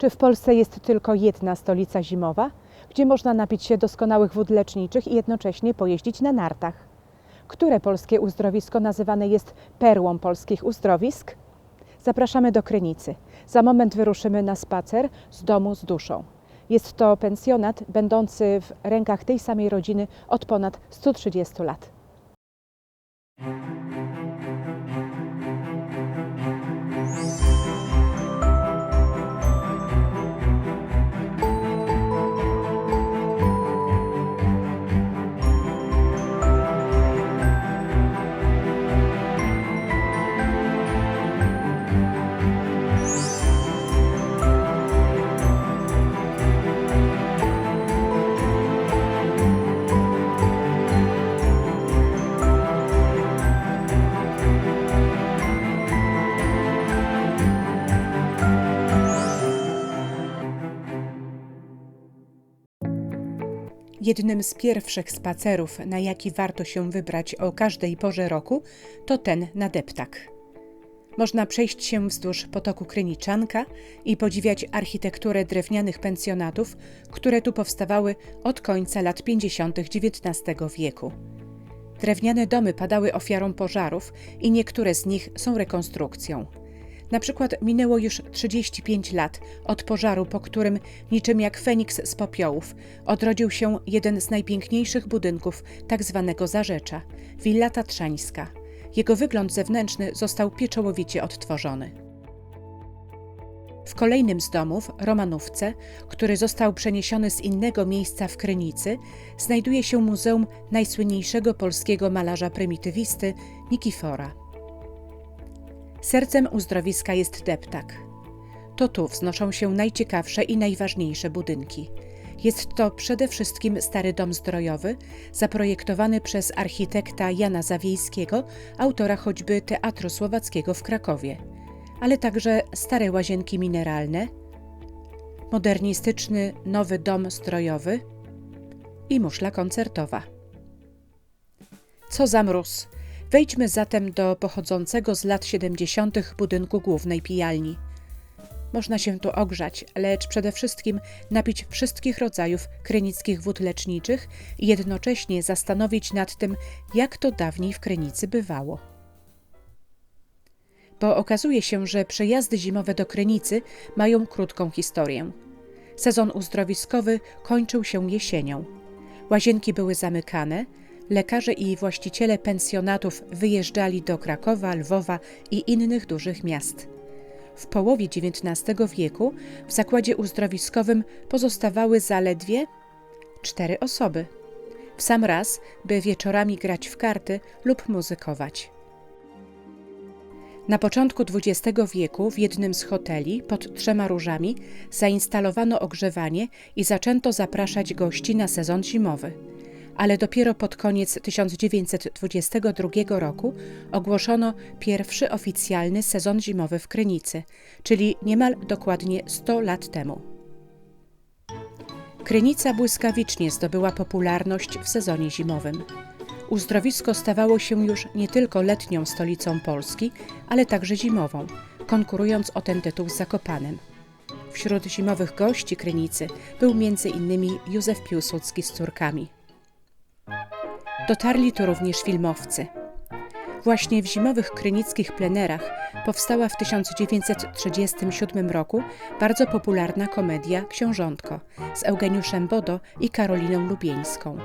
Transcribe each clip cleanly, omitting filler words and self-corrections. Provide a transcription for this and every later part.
Czy w Polsce jest tylko jedna stolica zimowa, gdzie można napić się doskonałych wód leczniczych i jednocześnie pojeździć na nartach? Które polskie uzdrowisko nazywane jest perłą polskich uzdrowisk? Zapraszamy do Krynicy. Za moment wyruszymy na spacer z domu z duszą. Jest to pensjonat będący w rękach tej samej rodziny od ponad 130 lat. Jednym z pierwszych spacerów, na jaki warto się wybrać o każdej porze roku, to ten na deptak. Można przejść się wzdłuż potoku Kryniczanka i podziwiać architekturę drewnianych pensjonatów, które tu powstawały od końca lat 50. XIX wieku. Drewniane domy padały ofiarą pożarów i niektóre z nich są rekonstrukcją. Na przykład minęło już 35 lat od pożaru, po którym niczym jak Feniks z popiołów odrodził się jeden z najpiękniejszych budynków tzw. Zarzecza, Willa Tatrzańska. Jego wygląd zewnętrzny został pieczołowicie odtworzony. W kolejnym z domów, Romanówce, który został przeniesiony z innego miejsca w Krynicy, znajduje się muzeum najsłynniejszego polskiego malarza prymitywisty Nikifora. Sercem uzdrowiska jest deptak. To tu wznoszą się najciekawsze i najważniejsze budynki. Jest to przede wszystkim stary dom zdrojowy, zaprojektowany przez architekta Jana Zawiejskiego, autora choćby Teatru Słowackiego w Krakowie, ale także stare łazienki mineralne, modernistyczny nowy dom zdrojowy i muszla koncertowa. Co za mróz! Wejdźmy zatem do pochodzącego z lat 70. budynku głównej pijalni. Można się tu ogrzać, lecz przede wszystkim napić wszystkich rodzajów krynickich wód leczniczych i jednocześnie zastanowić nad tym, jak to dawniej w Krynicy bywało. Bo okazuje się, że przejazdy zimowe do Krynicy mają krótką historię. Sezon uzdrowiskowy kończył się jesienią. Łazienki były zamykane, lekarze i właściciele pensjonatów wyjeżdżali do Krakowa, Lwowa i innych dużych miast. W połowie XIX wieku w zakładzie uzdrowiskowym pozostawały zaledwie 4 osoby. W sam raz, by wieczorami grać w karty lub muzykować. Na początku XX wieku w jednym z hoteli pod 3 różami zainstalowano ogrzewanie i zaczęto zapraszać gości na sezon zimowy. Ale dopiero pod koniec 1922 roku ogłoszono pierwszy oficjalny sezon zimowy w Krynicy, czyli niemal dokładnie 100 lat temu. Krynica błyskawicznie zdobyła popularność w sezonie zimowym. Uzdrowisko stawało się już nie tylko letnią stolicą Polski, ale także zimową, konkurując o ten tytuł z Zakopanem. Wśród zimowych gości Krynicy był m.in. Józef Piłsudski z córkami. Dotarli tu również filmowcy. Właśnie w zimowych krynickich plenerach powstała w 1937 roku bardzo popularna komedia Książątko z Eugeniuszem Bodo i Karoliną Lubieńską.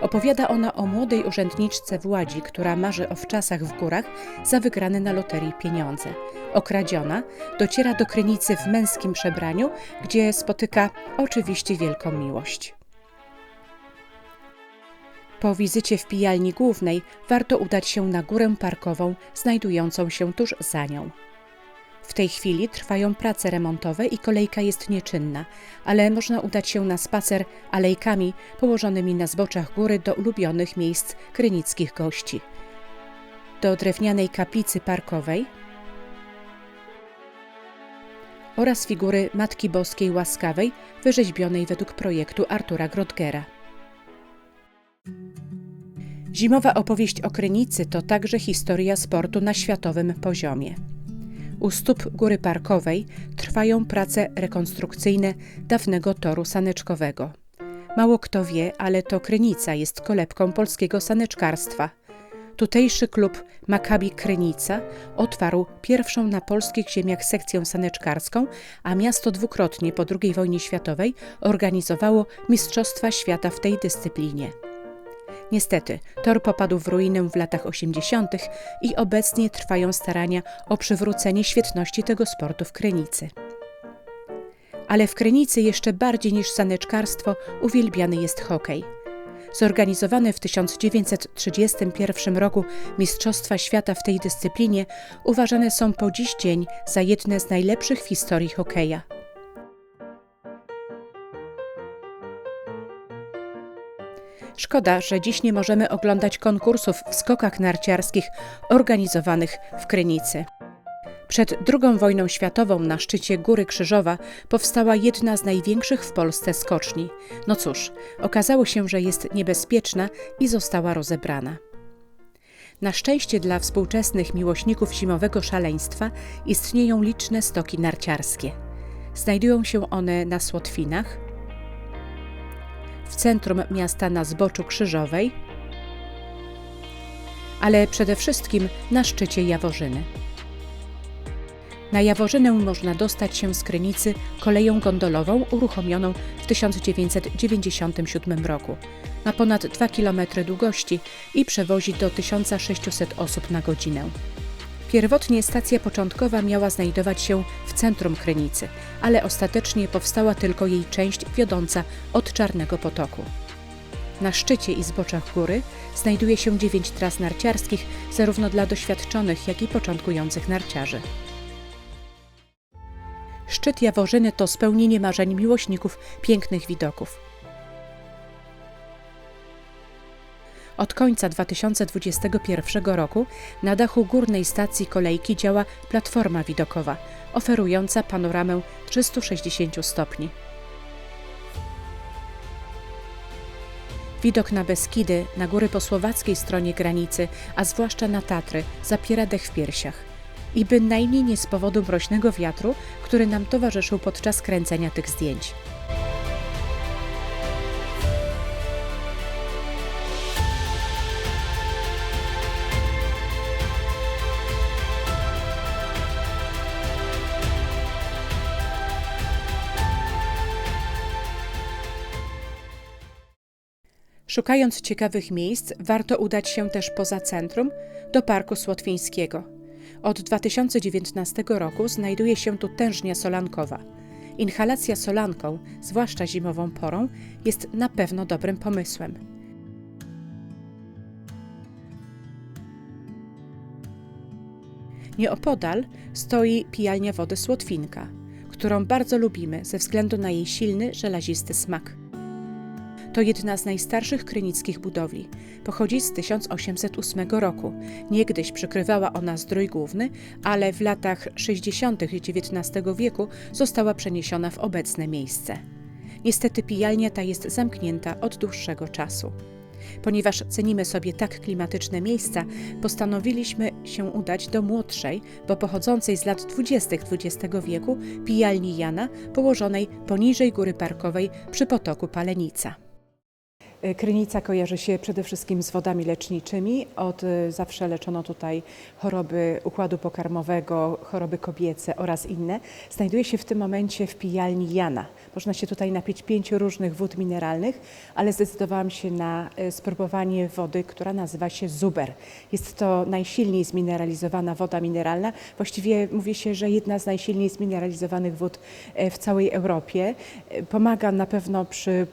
Opowiada ona o młodej urzędniczce Władzi, która marzy o wczasach w górach za wygrane na loterii pieniądze. Okradziona, dociera do Krynicy w męskim przebraniu, gdzie spotyka oczywiście wielką miłość. Po wizycie w pijalni głównej warto udać się na górę parkową, znajdującą się tuż za nią. W tej chwili trwają prace remontowe i kolejka jest nieczynna, ale można udać się na spacer alejkami położonymi na zboczach góry do ulubionych miejsc krynickich gości. Do drewnianej kaplicy parkowej oraz figury Matki Boskiej Łaskawej wyrzeźbionej według projektu Artura Grottgera. Zimowa opowieść o Krynicy to także historia sportu na światowym poziomie. U stóp Góry Parkowej trwają prace rekonstrukcyjne dawnego toru saneczkowego. Mało kto wie, ale to Krynica jest kolebką polskiego saneczkarstwa. Tutejszy klub Maccabi Krynica otwarł pierwszą na polskich ziemiach sekcję saneczkarską, a miasto dwukrotnie po II wojnie światowej organizowało Mistrzostwa Świata w tej dyscyplinie. Niestety, tor popadł w ruinę w latach 80. i obecnie trwają starania o przywrócenie świetności tego sportu w Krynicy. Ale w Krynicy jeszcze bardziej niż saneczkarstwo uwielbiany jest hokej. Zorganizowane w 1931 roku Mistrzostwa Świata w tej dyscyplinie uważane są po dziś dzień za jedne z najlepszych w historii hokeja. Szkoda, że dziś nie możemy oglądać konkursów w skokach narciarskich organizowanych w Krynicy. Przed II wojną światową na szczycie Góry Krzyżowa powstała jedna z największych w Polsce skoczni. No cóż, okazało się, że jest niebezpieczna i została rozebrana. Na szczęście dla współczesnych miłośników zimowego szaleństwa istnieją liczne stoki narciarskie. Znajdują się one na Słotwinach, w centrum miasta na zboczu Krzyżowej, ale przede wszystkim na szczycie Jaworzyny. Na Jaworzynę można dostać się z Krynicy koleją gondolową uruchomioną w 1997 roku. Ma ponad 2 km długości i przewozi do 1600 osób na godzinę. Pierwotnie stacja początkowa miała znajdować się w centrum Krynicy, ale ostatecznie powstała tylko jej część wiodąca od Czarnego Potoku. Na szczycie i zboczach góry znajduje się 9 tras narciarskich, zarówno dla doświadczonych, jak i początkujących narciarzy. Szczyt Jaworzyny to spełnienie marzeń miłośników pięknych widoków. Od końca 2021 roku na dachu górnej stacji kolejki działa platforma widokowa, oferująca panoramę 360 stopni. Widok na Beskidy, na góry po słowackiej stronie granicy, a zwłaszcza na Tatry, zapiera dech w piersiach. I bynajmniej nie z powodu mroźnego wiatru, który nam towarzyszył podczas kręcenia tych zdjęć. Szukając ciekawych miejsc, warto udać się też poza centrum, do Parku Słotwińskiego. Od 2019 roku znajduje się tu tężnia solankowa. Inhalacja solanką, zwłaszcza zimową porą, jest na pewno dobrym pomysłem. Nieopodal stoi pijalnia wody Słotwinka, którą bardzo lubimy ze względu na jej silny, żelazisty smak. To jedna z najstarszych krynickich budowli. Pochodzi z 1808 roku. Niegdyś przykrywała ona zdrój główny, ale w latach 60. XIX wieku została przeniesiona w obecne miejsce. Niestety pijalnia ta jest zamknięta od dłuższego czasu. Ponieważ cenimy sobie tak klimatyczne miejsca, postanowiliśmy się udać do młodszej, bo pochodzącej z lat 20. XX wieku pijalni Jana, położonej poniżej Góry Parkowej przy potoku Palenica. Krynica kojarzy się przede wszystkim z wodami leczniczymi. Zawsze leczono tutaj choroby układu pokarmowego, choroby kobiece oraz inne. Znajduje się w tym momencie w pijalni Jana. Można się tutaj napić 5 różnych wód mineralnych, ale zdecydowałam się na spróbowanie wody, która nazywa się Zuber. Jest to najsilniej zmineralizowana woda mineralna. Właściwie mówi się, że jedna z najsilniej zmineralizowanych wód w całej Europie. Pomaga na pewno przy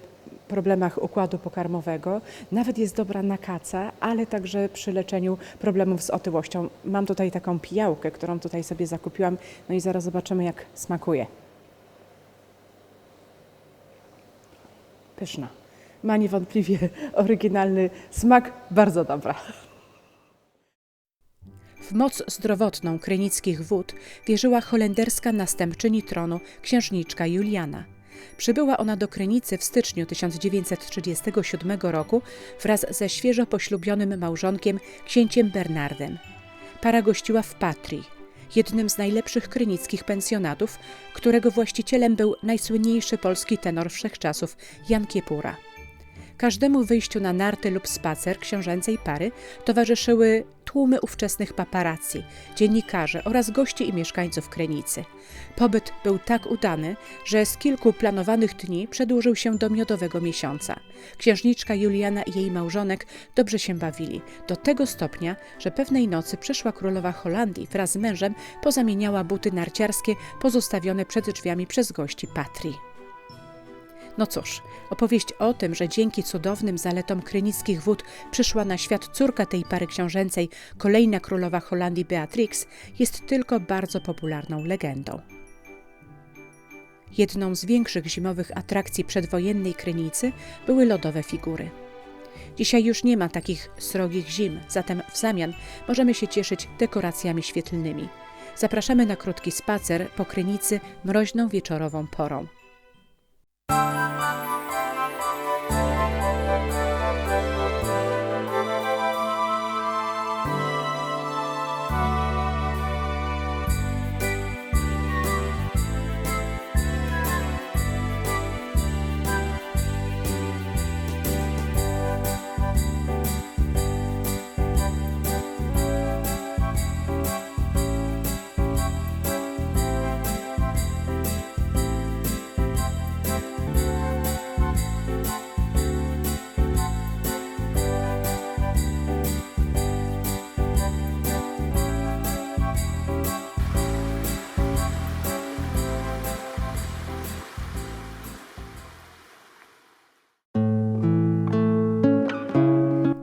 problemach układu pokarmowego, nawet jest dobra na kaca, ale także przy leczeniu problemów z otyłością. Mam tutaj taką pijałkę, którą tutaj sobie zakupiłam, no i zaraz zobaczymy, jak smakuje. Pyszna. Ma niewątpliwie oryginalny smak, bardzo dobra. W moc zdrowotną krynickich wód wierzyła holenderska następczyni tronu księżniczka Juliana. Przybyła ona do Krynicy w styczniu 1937 roku wraz ze świeżo poślubionym małżonkiem księciem Bernardem. Para gościła w Patrii. jednym z najlepszych krynickich pensjonatów, którego właścicielem był najsłynniejszy polski tenor wszechczasów Jan Kiepura. Każdemu wyjściu na narty lub spacer książęcej pary towarzyszyły tłumy ówczesnych paparazzi, dziennikarzy oraz gości i mieszkańców Krynicy. Pobyt był tak udany, że z kilku planowanych dni przedłużył się do miodowego miesiąca. Księżniczka Juliana i jej małżonek dobrze się bawili, do tego stopnia, że pewnej nocy przyszła królowa Holandii wraz z mężem pozamieniała buty narciarskie pozostawione przed drzwiami przez gości Patrii. No cóż, opowieść o tym, że dzięki cudownym zaletom krynickich wód przyszła na świat córka tej pary książęcej, kolejna królowa Holandii Beatrix, jest tylko bardzo popularną legendą. Jedną z większych zimowych atrakcji przedwojennej Krynicy były lodowe figury. Dzisiaj już nie ma takich srogich zim, zatem w zamian możemy się cieszyć dekoracjami świetlnymi. Zapraszamy na krótki spacer po Krynicy mroźną wieczorową porą.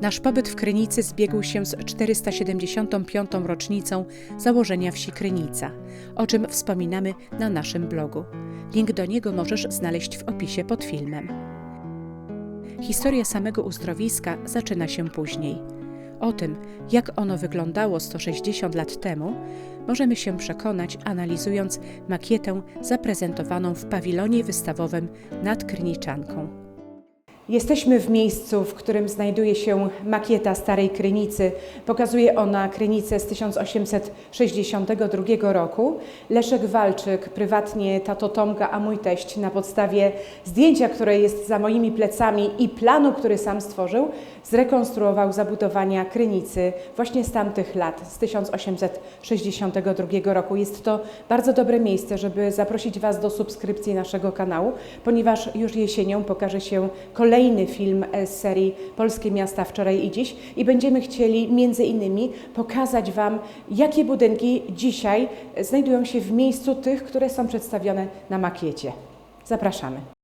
Nasz pobyt w Krynicy zbiegł się z 475. rocznicą założenia wsi Krynica, o czym wspominamy na naszym blogu. Link do niego możesz znaleźć w opisie pod filmem. Historia samego uzdrowiska zaczyna się później. O tym, jak ono wyglądało 160 lat temu, możemy się przekonać, analizując makietę zaprezentowaną w pawilonie wystawowym nad Kryniczanką. Jesteśmy w miejscu, w którym znajduje się makieta Starej Krynicy. Pokazuje ona Krynicę z 1862 roku. Leszek Walczyk, prywatnie tato Tomka, a mój teść, na podstawie zdjęcia, które jest za moimi plecami i planu, który sam stworzył, zrekonstruował zabudowania Krynicy właśnie z tamtych lat, z 1862 roku. Jest to bardzo dobre miejsce, żeby zaprosić Was do subskrypcji naszego kanału, ponieważ już jesienią pokaże się kolejny film z serii Polskie Miasta Wczoraj i Dziś i będziemy chcieli między innymi pokazać Wam, jakie budynki dzisiaj znajdują się w miejscu tych, które są przedstawione na makiecie. Zapraszamy.